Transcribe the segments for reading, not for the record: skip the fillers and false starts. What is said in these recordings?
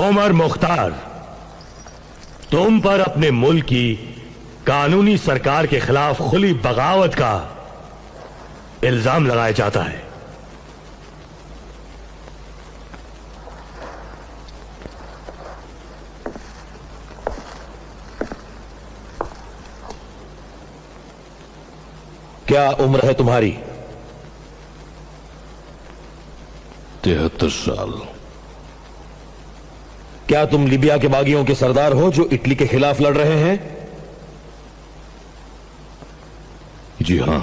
उमर मुख्तार, तुम पर अपने मुल्क की कानूनी सरकार के खिलाफ खुली बगावत का इल्जाम लगाया जाता है। क्या उम्र है तुम्हारी? 73 साल। क्या तुम लीबिया के बागियों के सरदार हो जो इटली के खिलाफ लड़ रहे हैं? जी हां।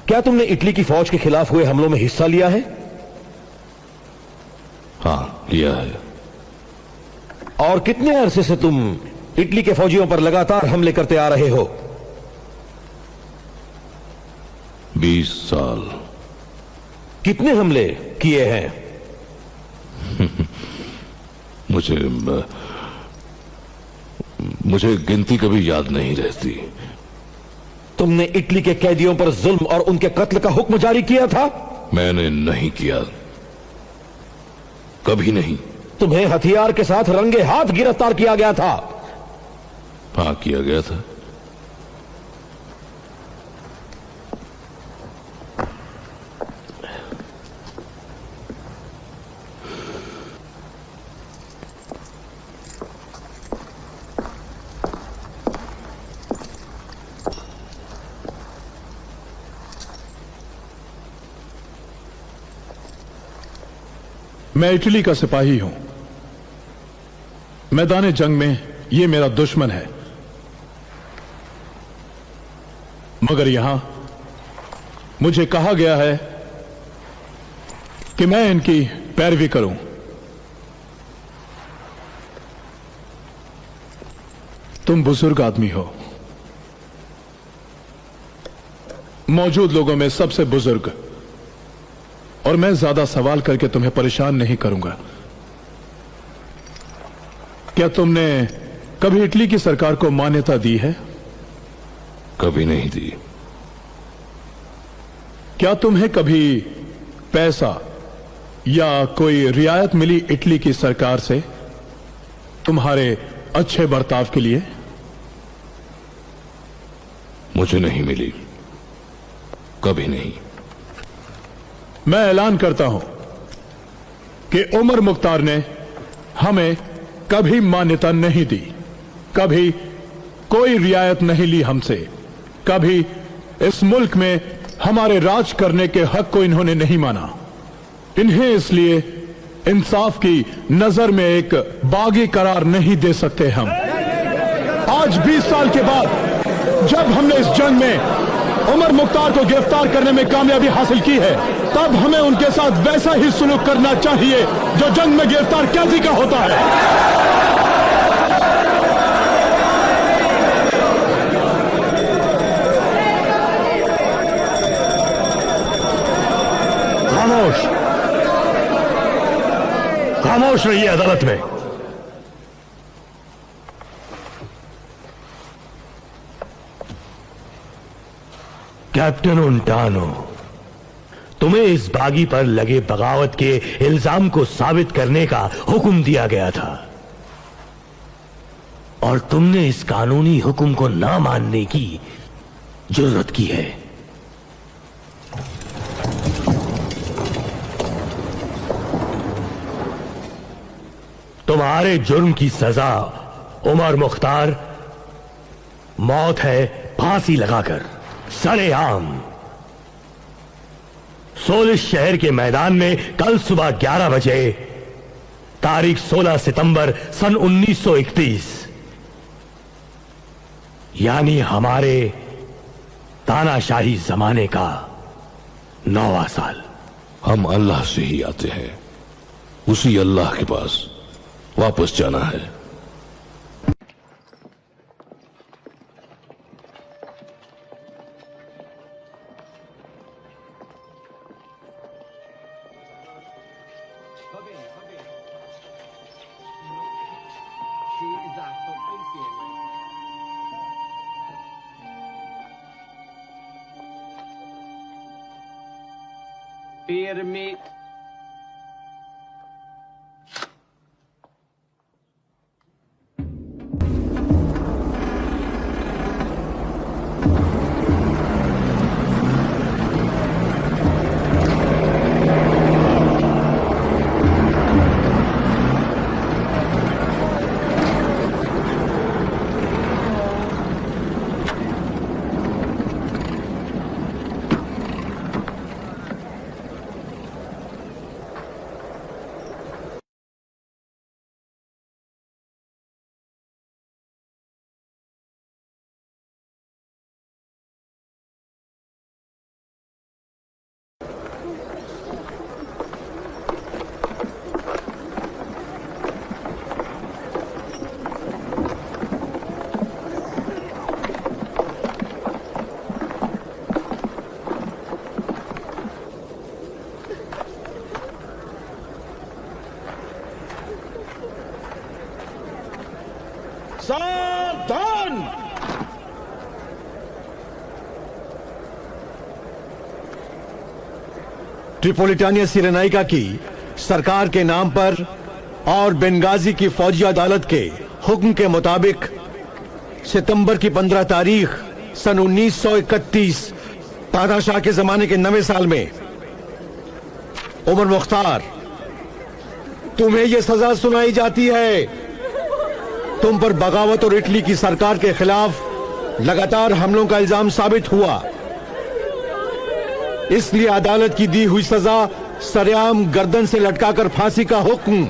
क्या तुमने इटली की फौज के खिलाफ हुए हमलों में हिस्सा लिया है? हां, लिया है। और कितने अरसे से तुम इटली के फौजियों पर लगातार हमले करते आ रहे हो? 20 साल। कितने हमले किए हैं? मुझे गिनती कभी याद नहीं रहती। तुमने इटली के कैदियों पर जुल्म और उनके कत्ल का हुक्म जारी किया था? मैंने नहीं किया, कभी नहीं। तुम्हें हथियार के साथ रंगे हाथ गिरफ्तार किया गया था। हाँ, किया गया था। मैं इटली का सिपाही हूं। मैदान जंग में यह मेरा दुश्मन है, मगर यहां मुझे कहा गया है कि मैं इनकी पैरवी करूं। तुम बुजुर्ग आदमी हो, मौजूद लोगों में सबसे बुजुर्ग, और मैं ज्यादा सवाल करके तुम्हें परेशान नहीं करूंगा। क्या तुमने कभी इटली की सरकार को मान्यता दी है? कभी नहीं दी। क्या तुम्हें कभी पैसा या कोई रियायत मिली इटली की सरकार से तुम्हारे अच्छे बर्ताव के लिए? मुझे नहीं मिली, कभी नहीं। मैं ऐलान करता हूं कि उमर मुख्तार ने हमें कभी मान्यता नहीं दी, कभी कोई रियायत नहीं ली हमसे, कभी इस मुल्क में हमारे राज करने के हक को इन्होंने नहीं माना। इन्हें इसलिए इंसाफ की नजर में एक बागी करार नहीं दे सकते हम। आज 20 साल के बाद जब हमने इस जंग में उमर मुख्तार को गिरफ्तार करने में कामयाबी हासिल की है, तब हमें उनके साथ वैसा ही सुलूक करना चाहिए जो जंग में गिरफ्तार कैदी का होता है। खामोश, खामोश रहिए अदालत में। कैप्टन उंटानो, तुम्हें इस बागी पर लगे बगावत के इल्जाम को साबित करने का हुक्म दिया गया था, और तुमने इस कानूनी हुक्म को ना मानने की जुर्रत की है। तुम्हारे जुर्म की सजा उमर मुख्तार मौत है, फांसी लगाकर सरेआम सोलिश शहर के मैदान में कल सुबह 11 बजे तारीख 16 सितंबर सन 1931, यानी हमारे तानाशाही जमाने का 9वां साल। हम अल्लाह से ही आते हैं, उसी अल्लाह के पास वापस जाना है। firmi. सावधान! ट्रिपोलिटानिया सिरेनाइका की सरकार के नाम पर और बेंगाजी की फौजी अदालत के हुक्म के मुताबिक सितंबर की 15 तारीख सन 1931 तानाशाह के जमाने के 9वें साल में उमर मुख्तार, तुम्हें यह सजा सुनाई जाती है। तुम पर बगावत और इटली की सरकार के खिलाफ लगातार हमलों का इल्जाम साबित हुआ, इसलिए अदालत की दी हुई सजा सरेआम गर्दन से लटकाकर फांसी का हुक्म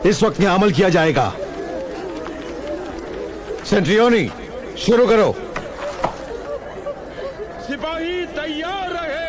इस वक्त यहां अमल किया जाएगा। सेंट्रियोनी, शुरू करो। सिपाही तैयार रहे।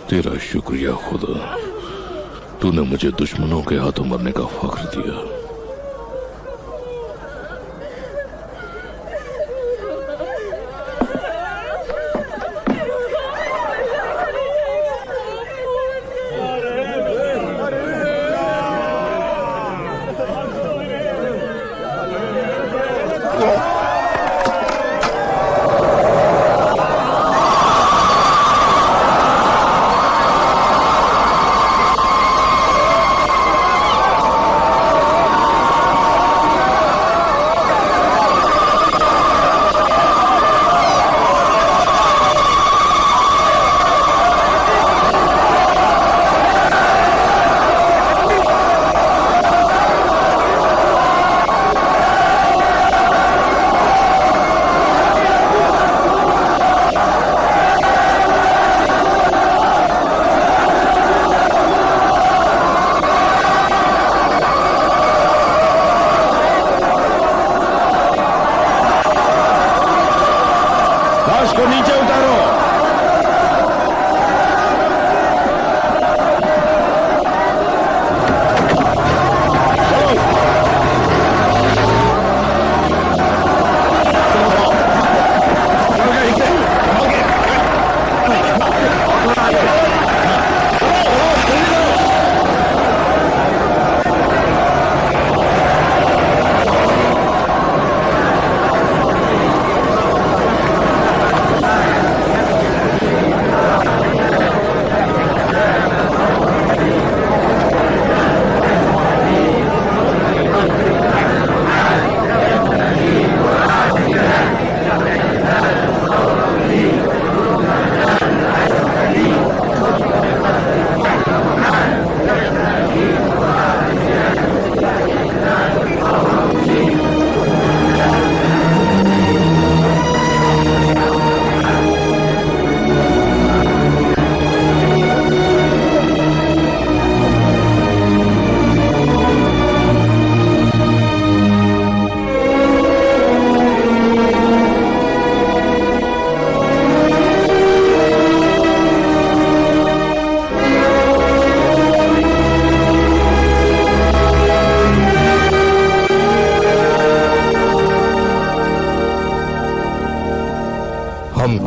तेरा शुक्रिया खुदा, तूने मुझे दुश्मनों के हाथों मरने का फख्र दिया।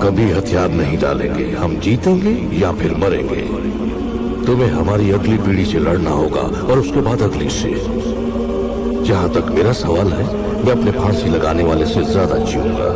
कभी हथियार नहीं डालेंगे। हम जीतेंगे या फिर मरेंगे। तुम्हें हमारी अगली पीढ़ी से लड़ना होगा और उसके बाद अगली से। जहां तक मेरा सवाल है, मैं अपने फांसी लगाने वाले से ज्यादा जीऊंगा।